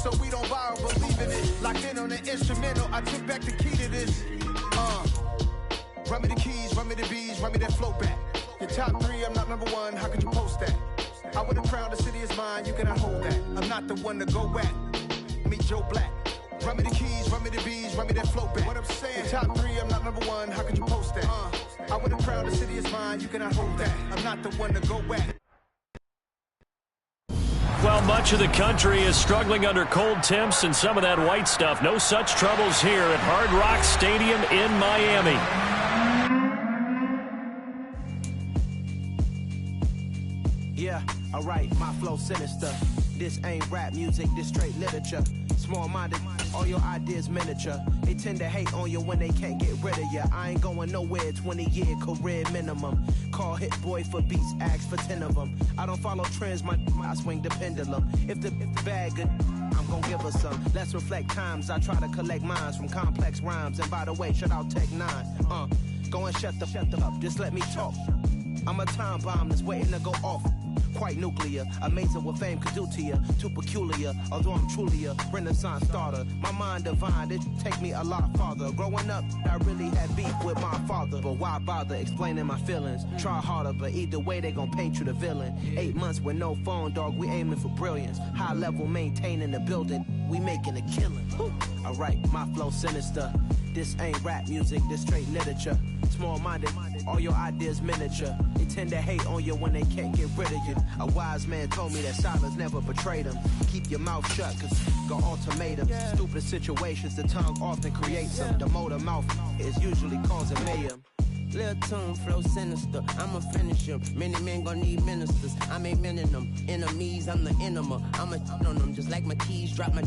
so we don't borrow, believe in it. Locked in on the instrumental, I took back the key to this. Run me the keys, run me the bees, run me that flow back. Your top 3, I'm not number 1, how could you post that? I would have crowned the city is mine, you cannot hold that. I'm not the one to go back. Meet Joe Black. Run me the keys, run me the bees, run me that flow back. What I'm saying, your top 3, I'm not number 1, how could you post that? I would have crowned the city is mine, you cannot hold that. I'm not the one to go back. Well, much of the country is struggling under cold temps and some of that white stuff. No such troubles here at Hard Rock Stadium in Miami. Yeah, alright, my flow sinister. This ain't rap music, this straight literature. Small-minded, all your ideas miniature. They tend to hate on you when they can't get rid of you. I ain't going nowhere, 20-year career minimum. Call Hit Boy for beats, ask for 10 of them. I don't follow trends, I swing the pendulum. If the bag good, I'm gonna give her some. Let's reflect times, I try to collect minds from complex rhymes. And by the way, shout out Tech 9. Go and shut the up, just let me talk. I'm a time bomb that's waiting to go off. Quite nuclear, amazing what fame could do to you. Too peculiar, although I'm truly a renaissance starter. My mind divine, it take me a lot farther. Growing up, I really had beef with my father. But why bother explaining my feelings? Try harder, but either way they gon' paint you the villain. 8 months with no phone, dog, we aiming for brilliance. High level maintaining the building, we making a killing. Alright, my flow sinister. This ain't rap music, this straight literature. Small-minded, all your ideas miniature. They tend to hate on you when they can't get rid of you. A wise man told me that silence never betrayed him. Keep your mouth shut, cause got ultimatums. Stupid situations, the tongue often creates them. The motor mouth is usually causing mayhem. Lil' tune, flow sinister, I'ma finish him. Many men gon' need ministers, I'm a men in them. Enemies, I'm the enema. I'ma on them, just like my keys, drop my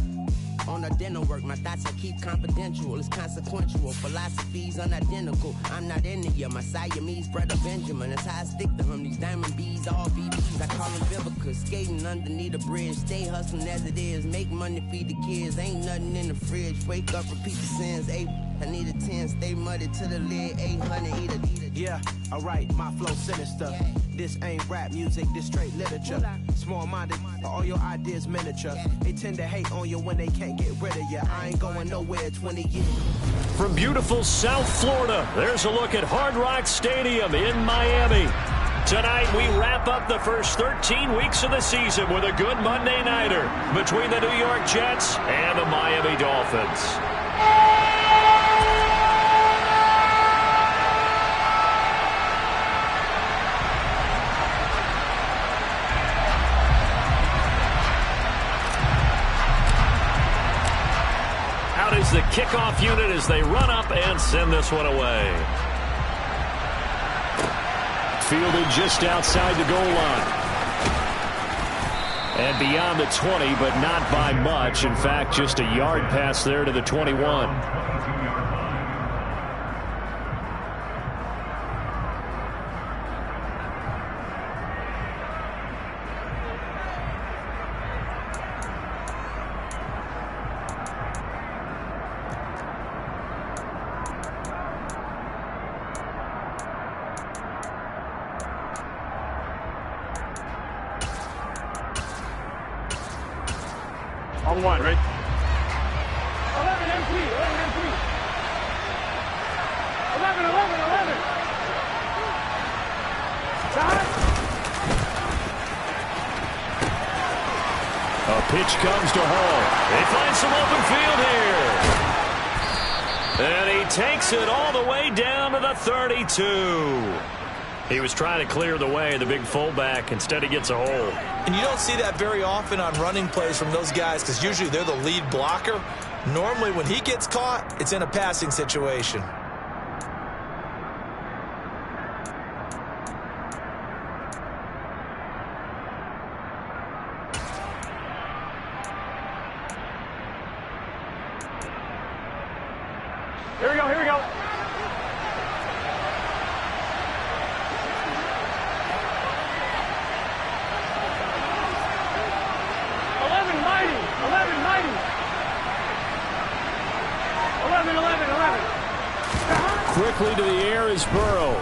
on the dental work. My thoughts I keep confidential, it's consequential. Philosophies unidentical, I'm not into you. My Siamese brother Benjamin, that's how I stick to him. These diamond bees, all BBs, I call them Vivica. Skating underneath a bridge, stay hustling as it is. Make money, feed the kids, ain't nothing in the fridge. Wake up, repeat the sins, I need a 10, stay muddy to the lid, 800, eat it. Yeah, alright, my flow sinister. This ain't rap music, this straight literature. Small-minded, all your ideas miniature. They tend to hate on you when they can't get rid of you. I ain't going nowhere, 20 years. From beautiful South Florida, there's a look at Hard Rock Stadium in Miami. Tonight, we wrap up the first 13 weeks of the season with a good Monday nighter between the New York Jets and the Miami Dolphins. Out is the kickoff unit as they run up and send this one away. Fielded just outside the goal line. And beyond the 20, but not by much. In fact, just a yard pass there to the 21. On one, right? 11 MP, 11 MP. 11, 11, 11. Time. A pitch comes to Hall. They find some open field here. And he takes it all the way down to the 32. He was trying to clear the way, the big fullback. Instead, he gets a hole. And you don't see that very often on running plays from those guys because usually they're the lead blocker. Normally, when he gets caught, it's in a passing situation. Here we go, here we go. 11, 11, 11. Quickly to the air is Burrow.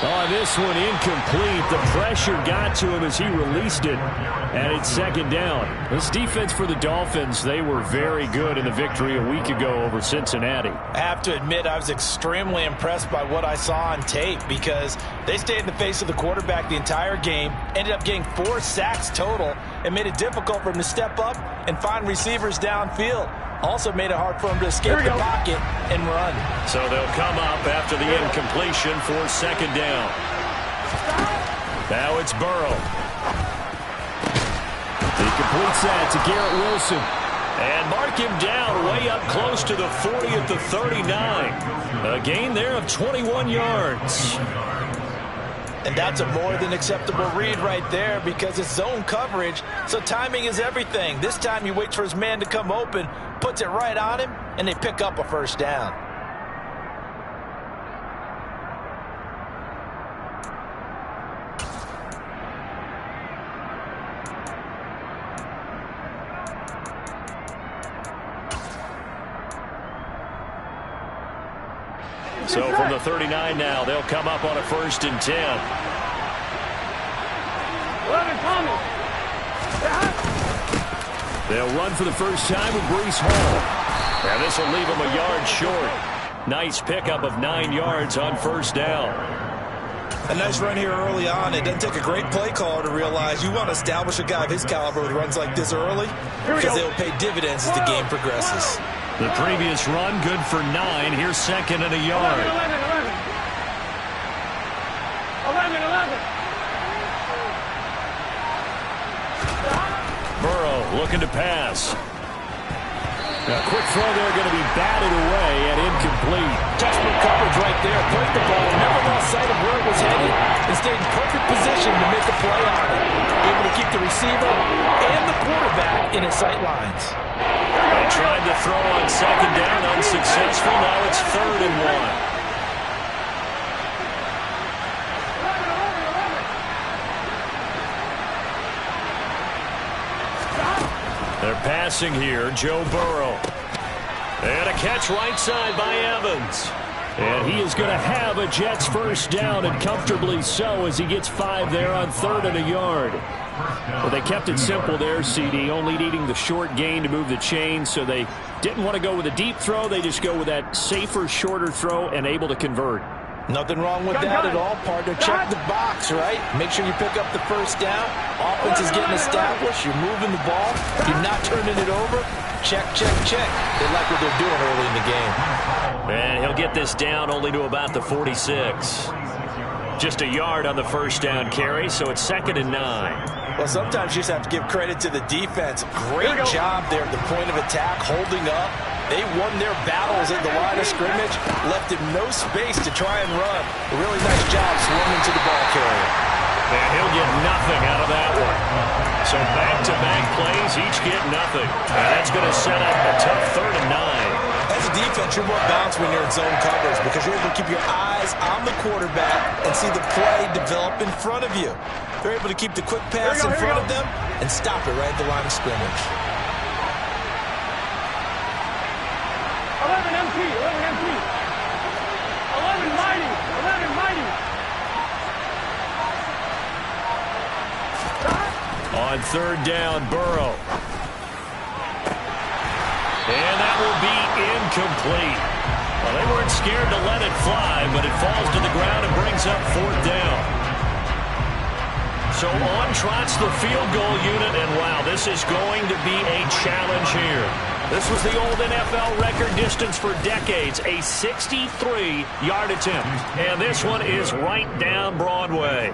Oh, on this one, incomplete. The pressure got to him as he released it, and it's second down. This defense for the Dolphins, they were very good in the victory a week ago over Cincinnati. I have to admit, I was extremely impressed by what I saw on tape because they stayed in the face of the quarterback the entire game, ended up getting 4 sacks total, and made it difficult for him to step up and find receivers downfield. Also made it hard for him to escape the pocket and run. So they'll come up after the incompletion for second down. Now it's Burrow. He completes that to Garrett Wilson. And mark him down way up close to the 40 at the 39. A gain there of 21 yards. And that's a more than acceptable read right there because it's zone coverage, so timing is everything. This time he waits for his man to come open, puts it right on him, and they pick up a first down. So from the 39 now, they'll come up on a 1st and 10. 11 coming. They'll run for the first time with Breece Hall. And this will leave him a yard short. Nice pickup of 9 yards on first down. A nice run here early on. It doesn't take a great play caller to realize you want to establish a guy of his caliber with runs like this early because they will pay dividends as the game progresses. The previous run, good for 9. Here's second and a yard. 11. Burrow looking to pass. A quick throw there, going to be batted away and incomplete. Textbook coverage right there. Played the ball, never lost sight of where it was headed, and stayed in perfect position to make a play on it. Able to keep the receiver and the quarterback in his sight lines. They tried to throw on second down, unsuccessful. Now it's 3rd and 1. They're passing here, Joe Burrow. And a catch right side by Evans. And he is going to have a Jets first down, and comfortably so, as he gets 5 there on 3rd and a yard. Well, they kept it simple there, CD, only needing the short gain to move the chain, so they didn't want to go with a deep throw. They just go with that safer, shorter throw and able to convert. Nothing wrong with that at all, partner. Check the box, right? Make sure you pick up the first down. Offense is getting established. You're moving the ball. You're not turning it over. Check, check, check. They like what they're doing early in the game. And he'll get this down only to about the 46. Just a yard on the first down carry, so it's 2nd and 9. Well, sometimes you just have to give credit to the defense. Great job there at the point of attack, holding up. They won their battles at the line of scrimmage, left him no space to try and run. A really nice job swarming to the ball carrier. And he'll get nothing out of that one. So back-to-back plays, each get nothing. And that's going to set up a tough 3rd and 9. As a defense, you're more balanced when you're in zone coverage because you're able to keep your eyes on the quarterback and see the play develop in front of you. They're able to keep the quick pass in front of them and stop it right at the line of scrimmage. 11 MP. 11 mighty. On 3rd down, Burrow. And that will be incomplete. Well, they weren't scared to let it fly, but it falls to the ground and brings up 4th down. So on trots the field goal unit, and wow, this is going to be a challenge here. This was the old NFL record distance for decades, a 63-yard attempt. And this one is right down Broadway.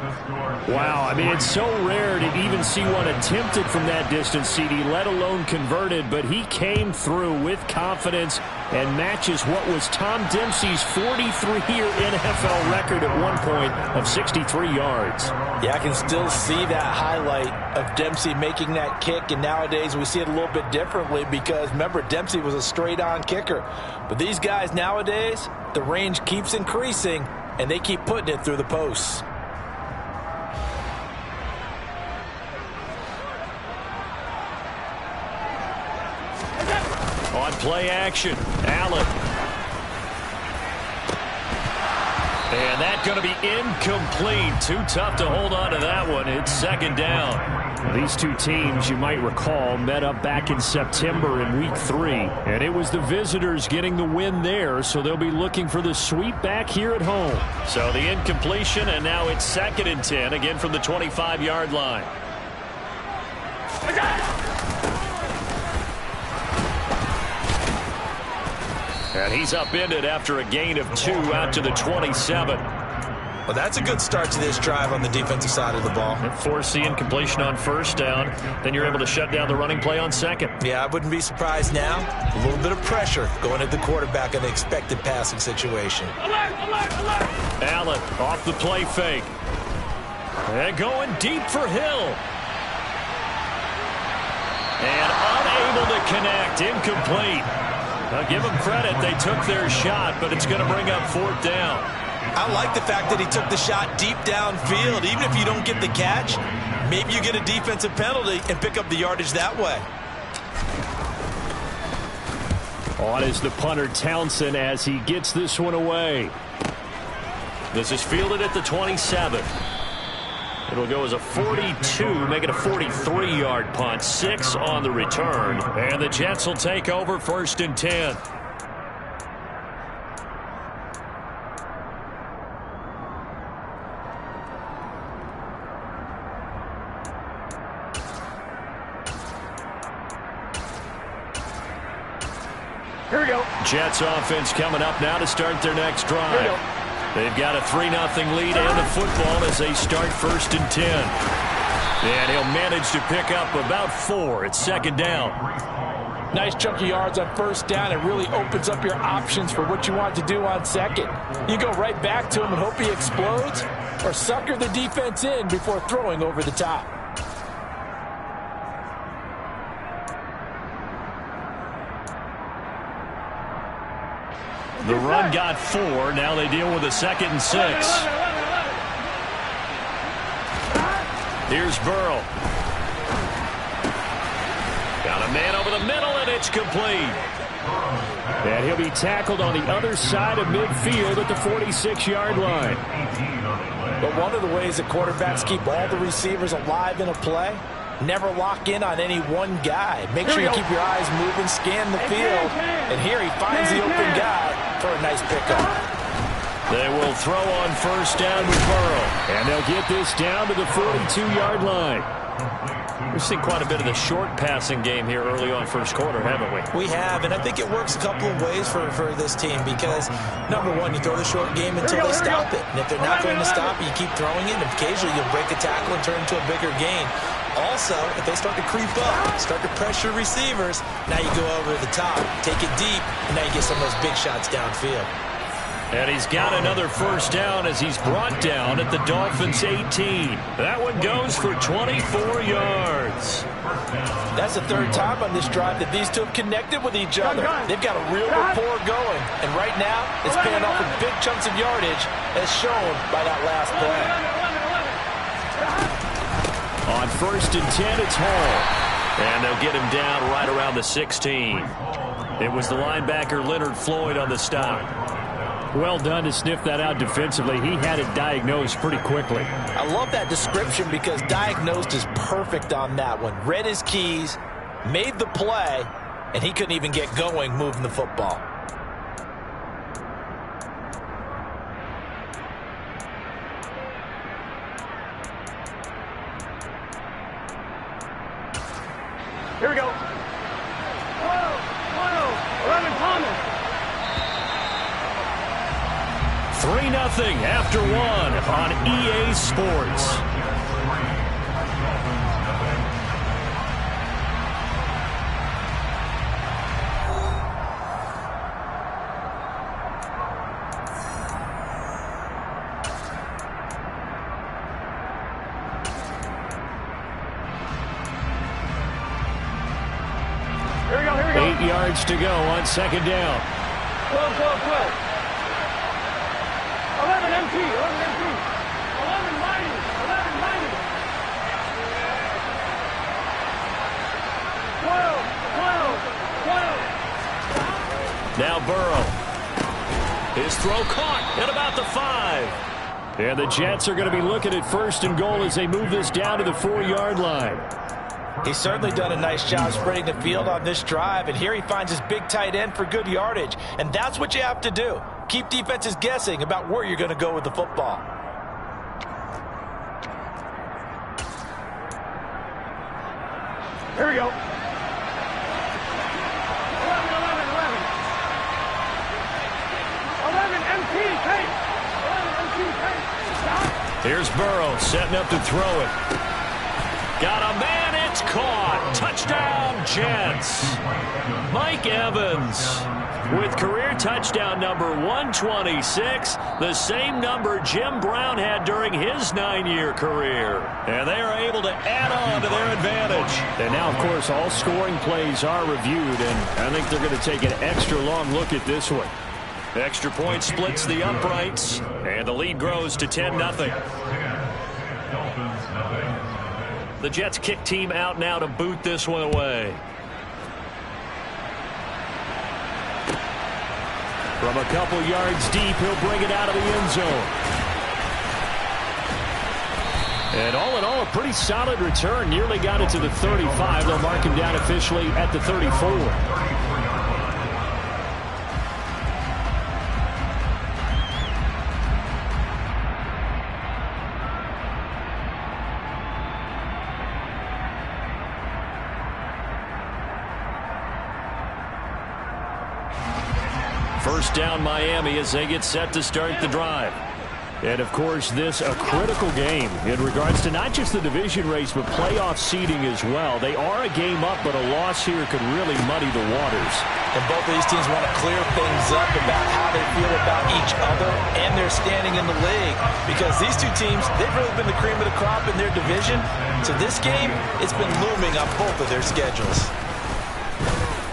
Wow, I mean, it's so rare to even see one attempted from that distance, CD, let alone converted. But he came through with confidence and matches what was Tom Dempsey's 43-year NFL record at one point of 63 yards. Yeah, I can still see that highlight of Dempsey making that kick, and nowadays we see it a little bit differently because, remember, Dempsey was a straight-on kicker. But these guys nowadays, the range keeps increasing, and they keep putting it through the posts. On play action, Allen. And that's going to be incomplete. Too tough to hold on to that one. It's second down. These two teams, you might recall, met up back in September in Week 3. And it was the visitors getting the win there, so they'll be looking for the sweep back here at home. So the incompletion, and now it's 2nd and 10, again from the 25-yard line. And he's upended after a gain of 2 out to the 27. Well, that's a good start to this drive on the defensive side of the ball. Force the incompletion on first down. Then you're able to shut down the running play on second. Yeah, I wouldn't be surprised now. A little bit of pressure going at the quarterback in the expected passing situation. Alert, alert, alert. Allen off the play fake. And going deep for Hill. And unable to connect. Incomplete. Now give them credit. They took their shot, but it's going to bring up 4th down. I like the fact that he took the shot deep downfield. Even if you don't get the catch, maybe you get a defensive penalty and pick up the yardage that way. On is the punter Townsend as he gets this one away. This is fielded at the 27. It'll go as a 42, make it a 43-yard punt. 6 on the return. And the Jets will take over 1st and 10. Here we go. Jets offense coming up now to start their next drive. They've got a 3-0 lead and the football as they start 1st and 10. And he'll manage to pick up about 4. It's 2nd down. Nice chunky yards on 1st down. It really opens up your options for what you want to do on 2nd. You go right back to him and hope he explodes, or sucker the defense in before throwing over the top. The run got 4. Now they deal with a 2nd and 6. Here's Burrow. Got a man over the middle, and it's complete. And he'll be tackled on the other side of midfield at the 46-yard line. But one of the ways that quarterbacks keep all the receivers alive in a play, never lock in on any one guy. Make sure you keep your eyes moving, scan the field, and here he finds the open guy for a nice pickup. They will throw on 1st down with Burrow, and they'll get this down to the 42-yard line. We've seen quite a bit of the short passing game here early on 1st quarter, haven't we? We have, and I think it works a couple of ways for this team because, number one, you throw the short game until they stop it. And if they're not going to stop it, you keep throwing it, and occasionally you'll break a tackle and turn it into a bigger gain. Also, if they start to creep up, start to pressure receivers, now you go over the top, take it deep, and now you get some of those big shots downfield. And he's got another 1st down as he's brought down at the Dolphins' 18. That one goes for 24 yards. That's the 3rd time on this drive that these two have connected with each other. They've got a real rapport going. And right now, it's paying off with big chunks of yardage as shown by that last play. On 1st and 10, it's Hall. And they'll get him down right around the 16. It was the linebacker Leonard Floyd on the stop. Well done to sniff that out defensively. He had it diagnosed pretty quickly. I love that description because diagnosed is perfect on that one. Read his keys, made the play, and he couldn't even get going moving the football. Here we go. 11 Thomas. 3-0 after 1 on EA Sports. Here we go. 8 yards to go on 2nd down. 12. 11 MT. 11 mighty. 11 mighty. 12. Now Burrow. His throw caught. at about the 5. And the Jets are going to be looking at 1st and goal as they move this down to the 4-yard line. He's certainly done a nice job spreading the field on this drive, and here he finds his big tight end for good yardage. And that's what you have to do. Keep defenses guessing about where you're going to go with the football. Here we go. 11, 11, 11. 11 MT, Kate. 11 MT, Kate. Stop. Here's Burrow setting up to throw it. Got a man, it's caught. Touchdown, Jets. Mike Evans with career touchdown number 126, the same number Jim Brown had during his 9-year career. And they are able to add on to their advantage. And now, of course, all scoring plays are reviewed, and I think they're going to take an extra long look at this one. Extra point splits the uprights, and the lead grows to 10-0. The Jets kick team out now to boot this one away. From a couple yards deep, he'll bring it out of the end zone. And all in all, a pretty solid return. Nearly got it to the 35. They'll mark him down officially at the 34. First down Miami as they get set to start the drive. And, of course, this a critical game in regards to not just the division race, but playoff seeding as well. They are a game up, but a loss here could really muddy the waters. And both of these teams want to clear things up about how they feel about each other and their standing in the league. Because these two teams, they've really been the cream of the crop in their division. So this game, it's been looming on both of their schedules.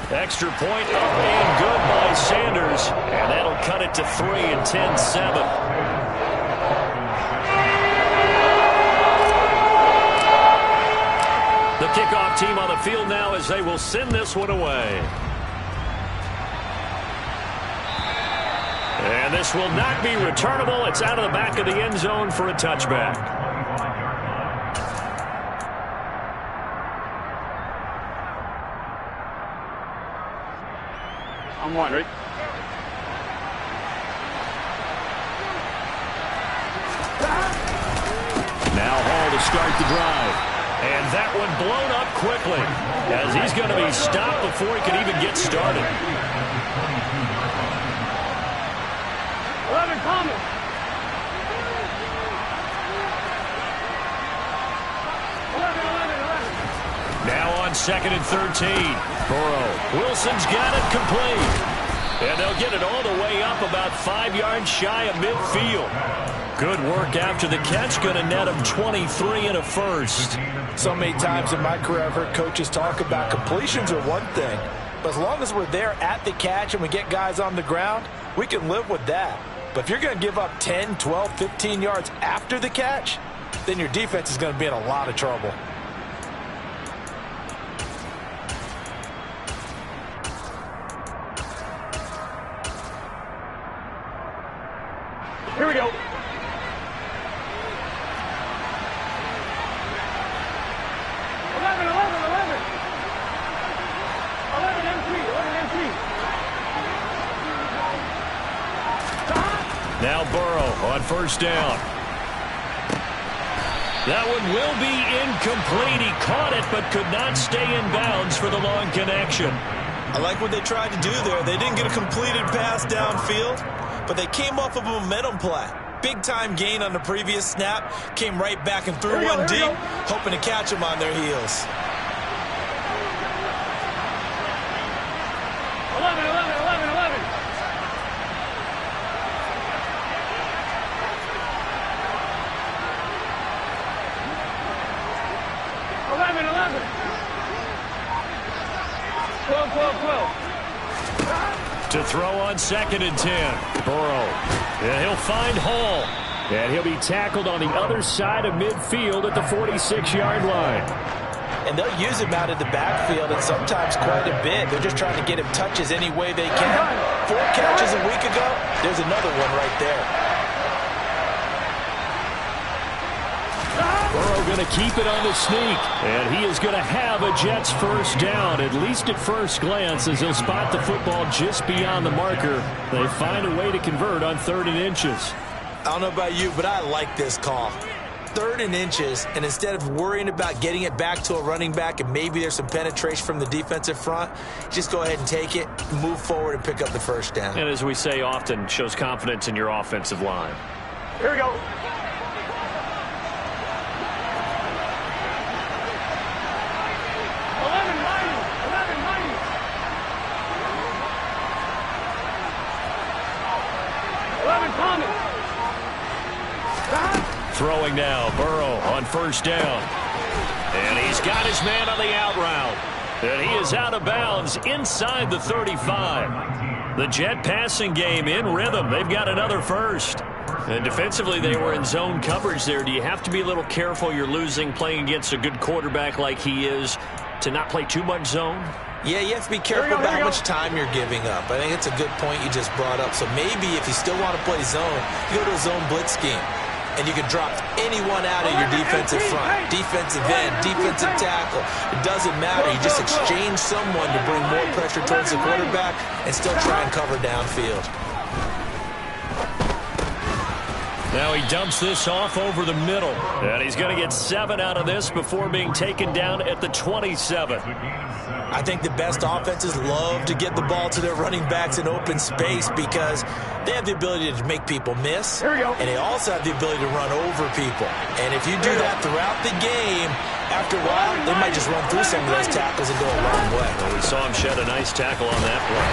Extra point up and good by Sanders. And that'll cut it to 3 and 10-7. The kickoff team on the field now as they will send this one away. And this will not be returnable. It's out of the back of the end zone for a touchback. I'm one, right? Now Hall to start the drive. And that one blown up quickly as he's going to be stopped before he can even get started. 11 coming. 11. Now on 2nd and 13. Burrow. Wilson's got it complete. And they'll get it all the way up about 5 yards shy of midfield. Good work after the catch. Going to net him 23 and a first. So many times in my career I've heard coaches talk about completions are one thing. But as long as we're there at the catch and we get guys on the ground, we can live with that. But if you're going to give up 10, 12, 15 yards after the catch, then your defense is going to be in a lot of trouble. Here we go. 11 M3. Now Burrow on first down. That one will be incomplete. He caught it but could not stay in bounds for the long connection. I like what they tried to do there. They didn't get a completed pass downfield, but they came off of a momentum play. Big-time gain on the previous snap. Came right back and threw one deep, hoping to catch them on their heels. 11. 12. To throw on 2nd and 10. Burrow. And he'll find Hall. And he'll be tackled on the other side of midfield at the 46-yard line. And they'll use him out of the backfield, and sometimes quite a bit. They're just trying to get him touches any way they can. 4 catches a week ago, there's another one right there. Burrow going to keep it on the sneak, and he is going to have a Jets first down, at least at first glance, as he'll spot the football just beyond the marker. They find a way to convert on 3rd and inches. I don't know about you, but I like this call. 3rd and inches, and instead of worrying about getting it back to a running back and maybe there's some penetration from the defensive front, just go ahead and take it, move forward, and pick up the first down. And as we say often, shows confidence in your offensive line. Here we go. Throwing now, Burrow on first down. And he's got his man on the out route. And he is out of bounds inside the 35. The Jet passing game in rhythm. They've got another first. And defensively, they were in zone coverage there. Do you have to be a little careful? You're losing playing against a good quarterback like he is to not play too much zone? Yeah, you have to be careful about how much time you're giving up. I think it's a good point you just brought up. So maybe if you still want to play zone, you go to a zone blitz scheme. And you can drop anyone out of your defensive front, defensive end, defensive tackle. It doesn't matter. You just exchange someone to bring more pressure towards the quarterback and still try and cover downfield. Now he dumps this off over the middle. And he's going to get 7 out of this before being taken down at the 27. I think the best offenses love to get the ball to their running backs in open space because they have the ability to make people miss, and they also have the ability to run over people. And if you do that throughout the game, after a while, they might just run through some of those tackles and go a long way. Well, we saw him shed a nice tackle on that play.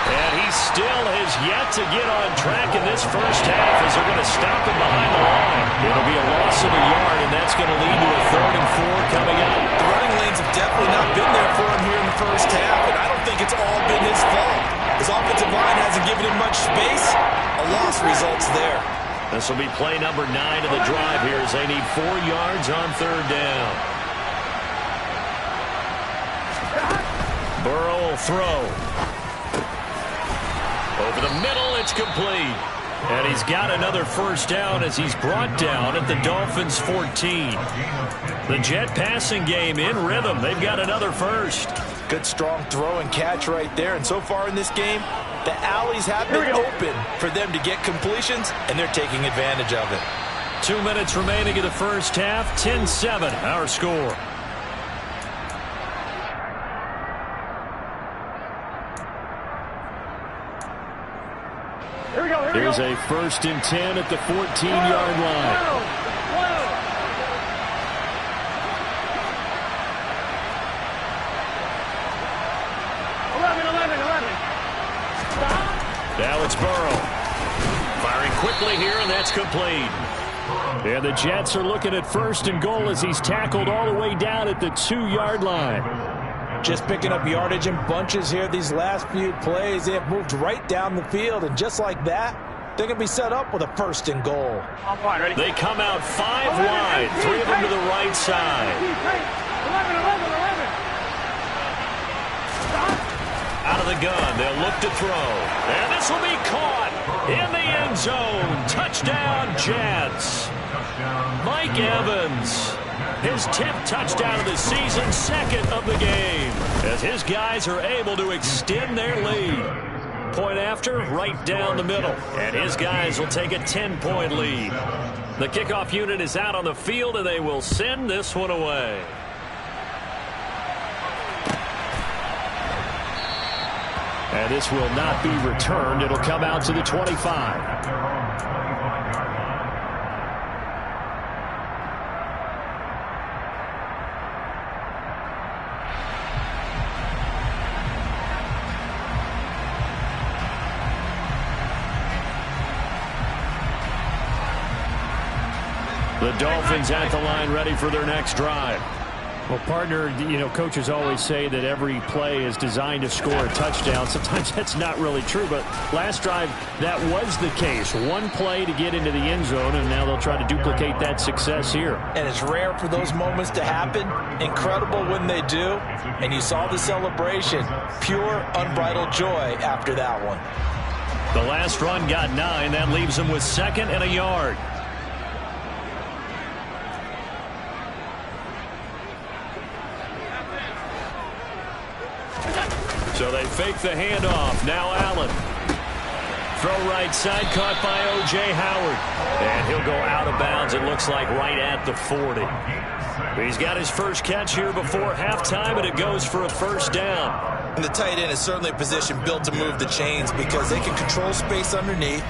And he still has yet to get on track in this first half as they're going to stop him behind the line. It'll be a loss of a yard, and that's going to lead to a 3rd and 4 coming up. The running lanes have definitely not been there for him here in the first half, and I don't think it's all been his fault. His offensive line hasn't given him much space. A loss results there. This will be play number 9 of the drive here as they need 4 yards on 3rd down. Burrow will throw. Over the middle, it's complete. And he's got another first down as he's brought down at the Dolphins' 14. The Jet passing game in rhythm. They've got another first. Good strong throw and catch right there. And so far in this game, the alleys have been open for them to get completions, and they're taking advantage of it. 2 minutes remaining in the first half. 10-7, our score. Here's a 1st and 10 at the 14-yard line. Now it's Burrow. Firing quickly here, and that's complete. And the Jets are looking at 1st and goal as he's tackled all the way down at the 2-yard line. Just picking up yardage in bunches here these last few plays. They have moved right down the field, and just like that, they're going to be set up with a 1st and goal. They come out 5 wide, 3 of them to the right side. 11. Out of the gun, they'll look to throw. And this will be caught in the end zone. Touchdown, Jets. Mike Evans, his 10th touchdown of the season, 2nd of the game, as his guys are able to extend their lead. Point after, right down the middle. And his guys will take a 10-point lead. The kickoff unit is out on the field, and they will send this one away. And this will not be returned. It'll come out to the 25. The Dolphins at the line, ready for their next drive. Well, partner, you know, coaches always say that every play is designed to score a touchdown. Sometimes that's not really true, but last drive, that was the case. One play to get into the end zone, and now they'll try to duplicate that success here. And it's rare for those moments to happen. Incredible when they do. And you saw the celebration. Pure, unbridled joy after that one. The last run got 9. That leaves him with 2nd and a yard. So they fake the handoff. Now Allen. Throw right side, caught by O.J. Howard. And he'll go out of bounds, it looks like, right at the 40. He's got his first catch here before halftime, and it goes for a first down. And the tight end is certainly a position built to move the chains because they can control space underneath.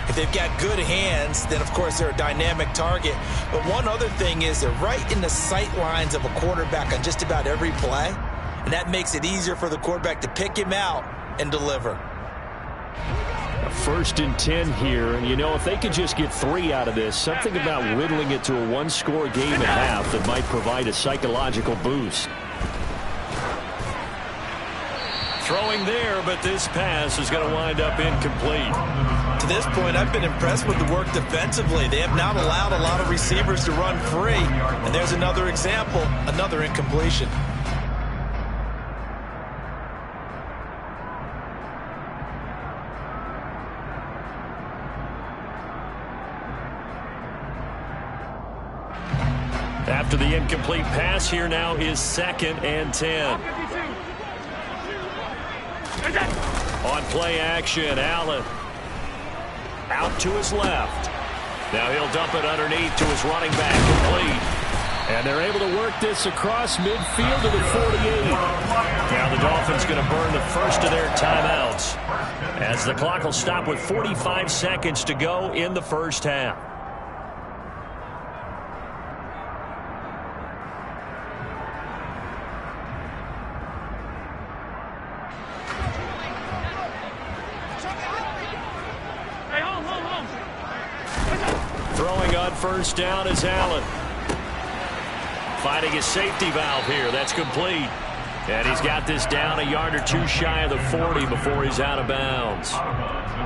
If they've got good hands, then, of course, they're a dynamic target. But one other thing is they're right in the sight lines of a quarterback on just about every play. And that makes it easier for the quarterback to pick him out and deliver. A 1st and 10 here. And, you know, if they could just get 3 out of this, something about whittling it to a one-score game at half that might provide a psychological boost. Throwing there, but this pass is going to wind up incomplete. To this point, I've been impressed with the work defensively. They have not allowed a lot of receivers to run free. And there's another example, another incompletion. After the incomplete pass, here now is 2nd and 10. On play action, Allen. Out to his left. Now he'll dump it underneath to his running back, complete. And they're able to work this across midfield to the 48. Now the Dolphins going to burn the first of their timeouts, as the clock will stop with 45 seconds to go in the first half. Throwing on first down is Allen. Finding his safety valve here. That's complete. And he's got this down a yard or two shy of the 40 before he's out of bounds.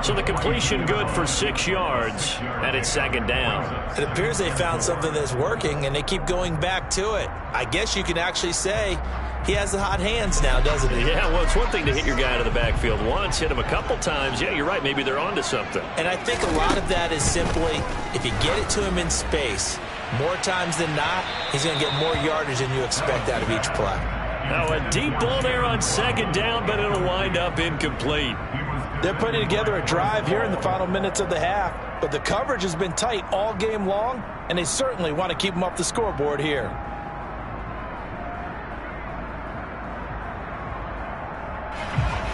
So the completion good for 6 yards, and it's 2nd down. It appears they found something that's working, and they keep going back to it. I guess you can actually say he has the hot hands now, doesn't he? Yeah, well, it's one thing to hit your guy out of the backfield once, hit him a couple times. Yeah, you're right. Maybe they're onto something. And I think a lot of that is simply if you get it to him in space, more times than not, he's going to get more yardage than you expect out of each play. Now a deep ball there on 2nd down, but it'll wind up incomplete. They're putting together a drive here in the final minutes of the half, but the coverage has been tight all game long, and they certainly want to keep them off the scoreboard here.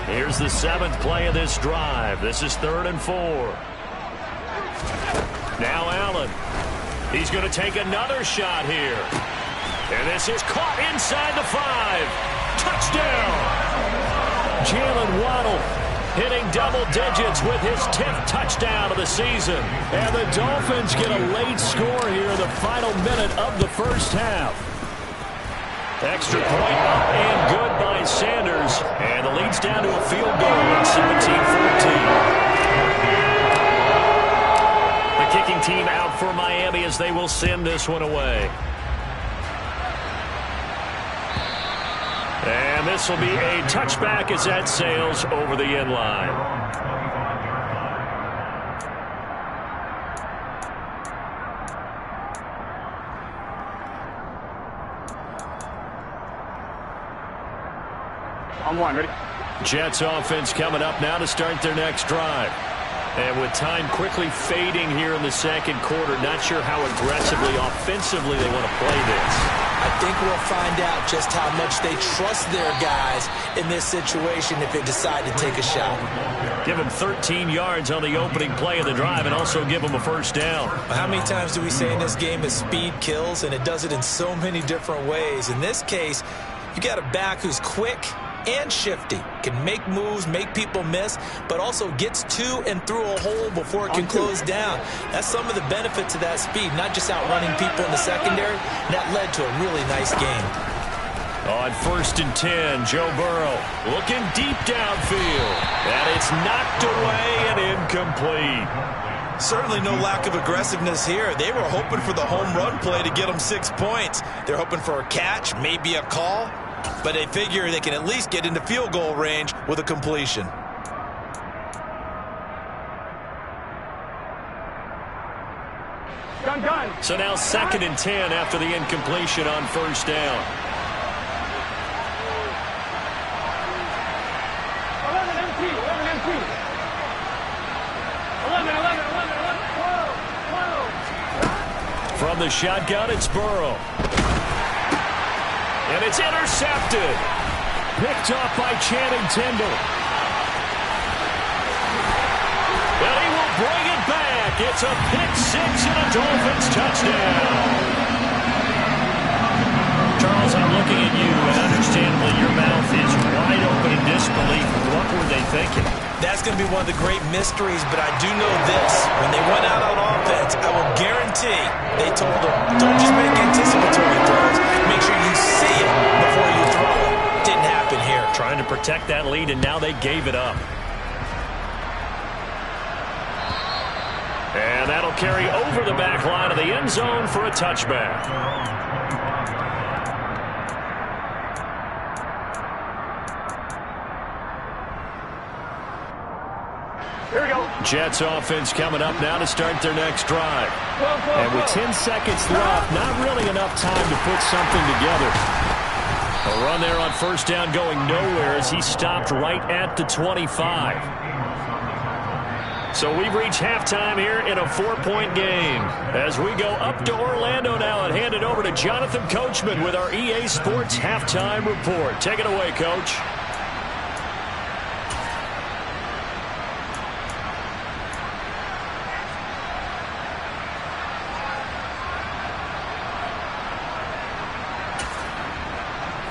Here's the 7th play of this drive. This is 3rd and 4. Now Allen. He's going to take another shot here. And this is caught inside the 5. Touchdown! Jalen Waddle hitting double digits with his 10th touchdown of the season. And the Dolphins get a late score here in the final minute of the first half. Extra point up and good by Sanders. And the lead's down to a field goal at 17-14. The kicking team out for Miami as they will send this one away. And this will be a touchback as that sails over the end line. On 1, ready? Jets offense coming up now to start their next drive. And with time quickly fading here in the 2nd quarter, not sure how aggressively, offensively they want to play this. I think we'll find out just how much they trust their guys in this situation if they decide to take a shot. Give them 13 yards on the opening play of the drive and also give them a first down. How many times do we say in this game that speed kills, and it does it in so many different ways? In this case, you got a back who's quick and shifty, can make moves, make people miss, but also gets to and through a hole before it can close down. That's some of the benefits of that speed, not just outrunning people in the secondary. That led to a really nice game. On 1st and 10, Joe Burrow looking deep downfield. And it's knocked away and incomplete. Certainly no lack of aggressiveness here. They were hoping for the home run play to get them 6 points. They're hoping for a catch, maybe a call, but they figure they can at least get into field goal range with a completion. So now 2nd and 10 after the incompletion on first down. 11 empty, 11 empty. 11, 11, 11, 11, 12, 12. From the shotgun, it's Burrow. And it's intercepted. Picked off by Channing Tindall. And he will bring it back. It's a pick six and a Dolphins touchdown. Charles, I'm looking at you, and understandably your mouth is wide open in disbelief. What were they thinking? That's going to be one of the great mysteries, but I do know this. When they went out on offense, I will guarantee they told them, don't just make anticipatory throws. Make sure you see it before you throw it. Didn't happen here. Trying to protect that lead, and now they gave it up. And that'll carry over the back line of the end zone for a touchback. Here we go. Jets offense coming up now to start their next drive. And with 10 seconds left, not really enough time to put something together. A run there on first down going nowhere as he stopped right at the 25. So we've reached halftime here in a 4-point game. As we go up to Orlando now and hand it over to Jonathan Coachman with our EA Sports Halftime Report. Take it away, Coach.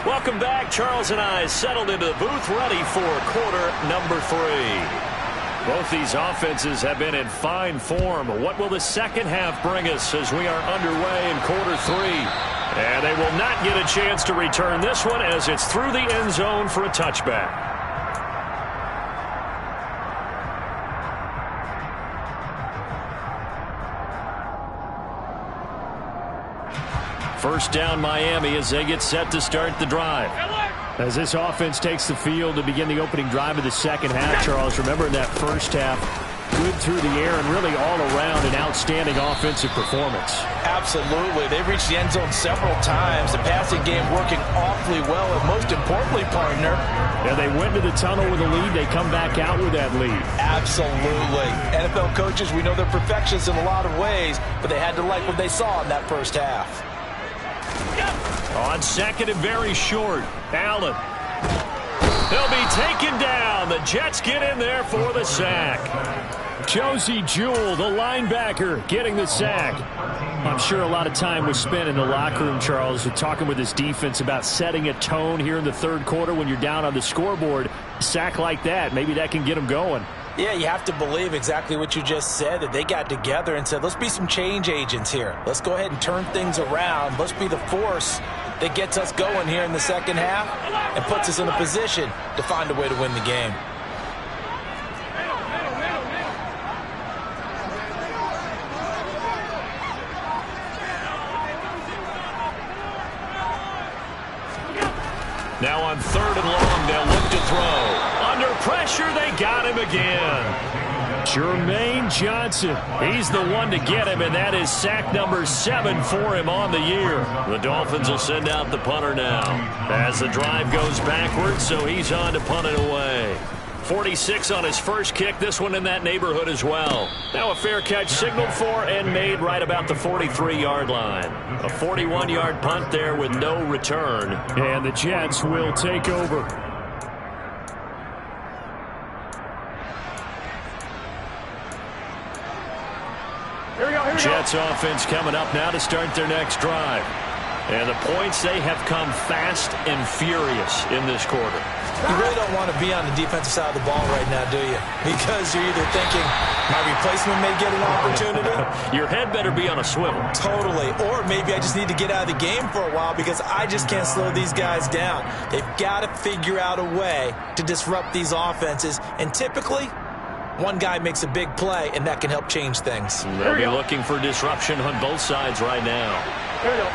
Welcome back. Charles and I settled into the booth ready for quarter number 3. Both these offenses have been in fine form. What will the second half bring us as we are underway in quarter 3? And they will not get a chance to return this one as it's through the end zone for a touchback. First down Miami as they get set to start the drive. As this offense takes the field to begin the opening drive of the second half, Charles, remember in that first half, good through the air and really all around an outstanding offensive performance. Absolutely. They've reached the end zone several times. The passing game working awfully well, and most importantly, partner. Yeah, they went to the tunnel with a lead. They come back out with that lead. Absolutely. NFL coaches, we know they're perfectionists in a lot of ways, but they had to like what they saw in that first half. On second and very short, Allen. He'll be taken down. The Jets get in there for the sack. Josie Jewell, the linebacker, getting the sack. I'm sure a lot of time was spent in the locker room, Charles, talking with his defense about setting a tone here in the third quarter when you're down on the scoreboard. A sack like that, maybe that can get them going. Yeah, you have to believe exactly what you just said, that they got together and said, let's be some change agents here. Let's go ahead and turn things around. Let's be the force that gets us going here in the second half and puts us in a position to find a way to win the game. Now on third and long, they'll look to throw. Under pressure, they got him again. Jermaine Johnson, he's the one to get him, and that is sack number 7 for him on the year. The Dolphins will send out the punter now as the drive goes backwards, so he's on to punt it away. 46 on his first kick, this one in that neighborhood as well. Now a fair catch signaled for and made right about the 43-yard line. A 41-yard punt there with no return. And the Jets will take over. Here we go. Jets offense coming up now to start their next drive. And the points, they have come fast and furious in this quarter. You really don't want to be on the defensive side of the ball right now, do you? Because you're either thinking, my replacement may get an opportunity. Your head better be on a swivel. Totally. Or maybe I just need to get out of the game for a while because I just can't slow these guys down. They've got to figure out a way to disrupt these offenses. And typically, one guy makes a big play, and that can help change things. They'll be looking for disruption on both sides right now. Here we go.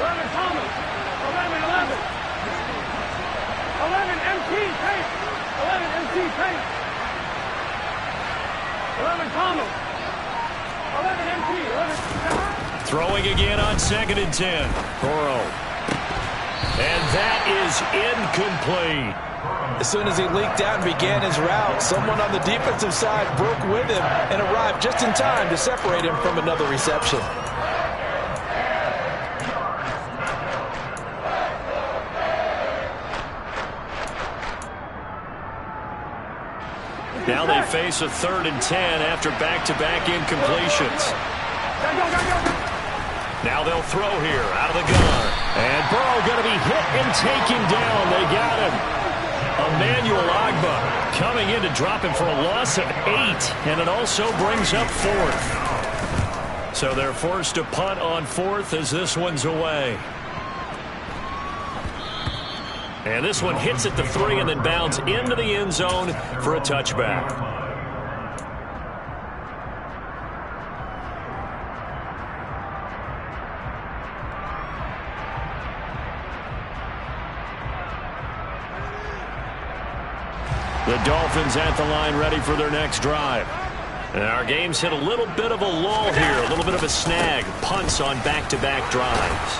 11 Thomas. 11, 11. 11 MT paint. 11 MT paint. 11 combo. 11 MP. 11. Throwing again on 2nd and 10. Burrow. And that is incomplete. As soon as he leaked out and began his route, someone on the defensive side broke with him and arrived just in time to separate him from another reception. Now they face a 3rd and 10 after back-to-back incompletions. Now they'll throw here out of the gun. And Burrow going to be hit and taken down. They got him. Emmanuel Agba coming in to drop him for a loss of 8. And it also brings up 4th. So they're forced to punt on 4th as this one's away. And this one hits at the 3 and then bounds into the end zone for a touchback. The Dolphins at the line ready for their next drive. And our game's hit a little bit of a lull here, a little bit of a snag. Punts on back-to-back drives.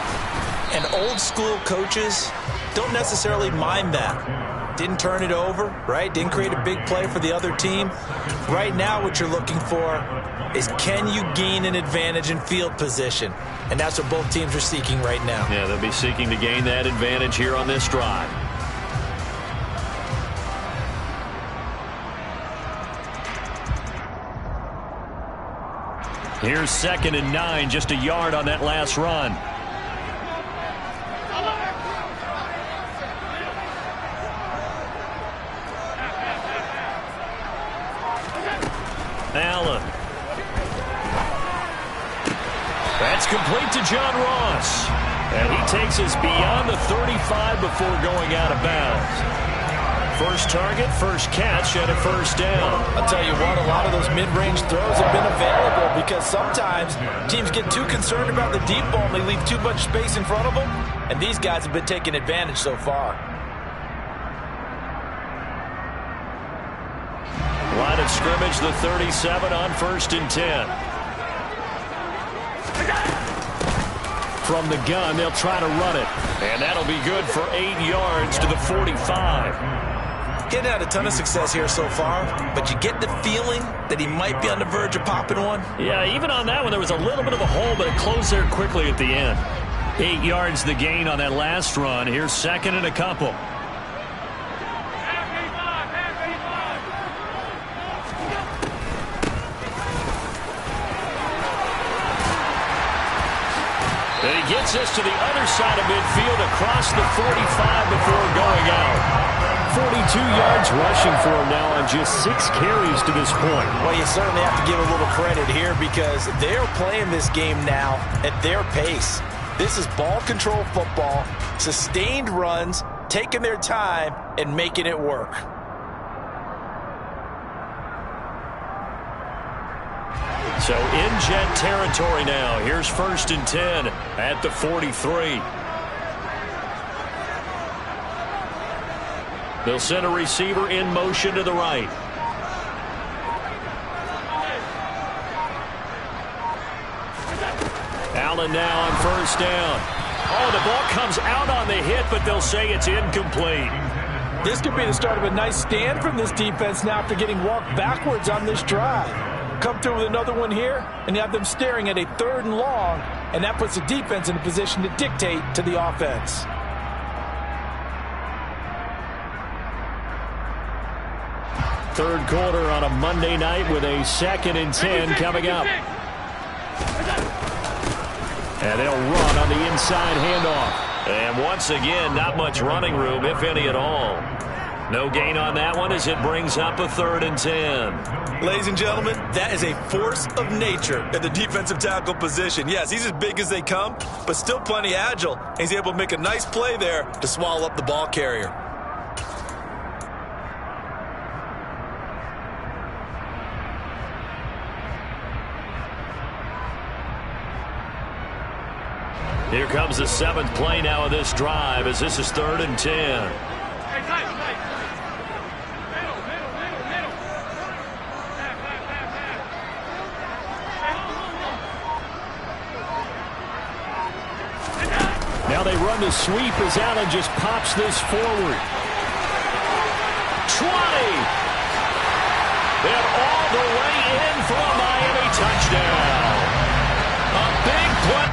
And old school coaches don't necessarily mind that. Didn't turn it over, right? Didn't create a big play for the other team. Right now what you're looking for is, can you gain an advantage in field position? And that's what both teams are seeking right now. Yeah, they'll be seeking to gain that advantage here on this drive. Here's 2nd and 9, just a yard on that last run. Allen. That's complete to John Ross. And he takes us beyond the 35 before going out of bounds. First target, first catch, and a first down. I'll tell you what, a lot of those mid-range throws have been available because sometimes teams get too concerned about the deep ball and they leave too much space in front of them. And these guys have been taking advantage so far. Line of scrimmage, the 37 on 1st and 10. From the gun, they'll try to run it. And that'll be good for 8 yards to the 45. Getting had a ton of success here so far, but you get the feeling that he might be on the verge of popping one. Yeah, even on that one, there was a little bit of a hole, but it closed there quickly at the end. 8 yards the gain on that last run. Here's 2nd and a couple. And he gets us to the other side of midfield across the 45 before going out. 42 yards rushing for him now on just 6 carries to this point. Well, you certainly have to give a little credit here because they're playing this game now at their pace. This is ball control football, sustained runs, taking their time, and making it work. So in Jet territory now. Here's 1st and 10 at the 43. They'll send a receiver in motion to the right. Allen now on 1st down. Oh, the ball comes out on the hit, but they'll say it's incomplete. This could be the start of a nice stand from this defense now after getting walked backwards on this drive. Come through with another one here, and you have them staring at a 3rd and long, and that puts the defense in a position to dictate to the offense. Third quarter on a Monday night with a 2nd and 10 coming up. And they'll run on the inside handoff. And once again, not much running room, if any at all. No gain on that one as it brings up a 3rd and 10. Ladies and gentlemen, that is a force of nature at the defensive tackle position. Yes, he's as big as they come, but still plenty agile. He's able to make a nice play there to swallow up the ball carrier. Here comes the 7th play now of this drive as this is 3rd and 10. Now they run the sweep as Allen just pops this forward. 20. And all the way in for a Miami touchdown. A big play.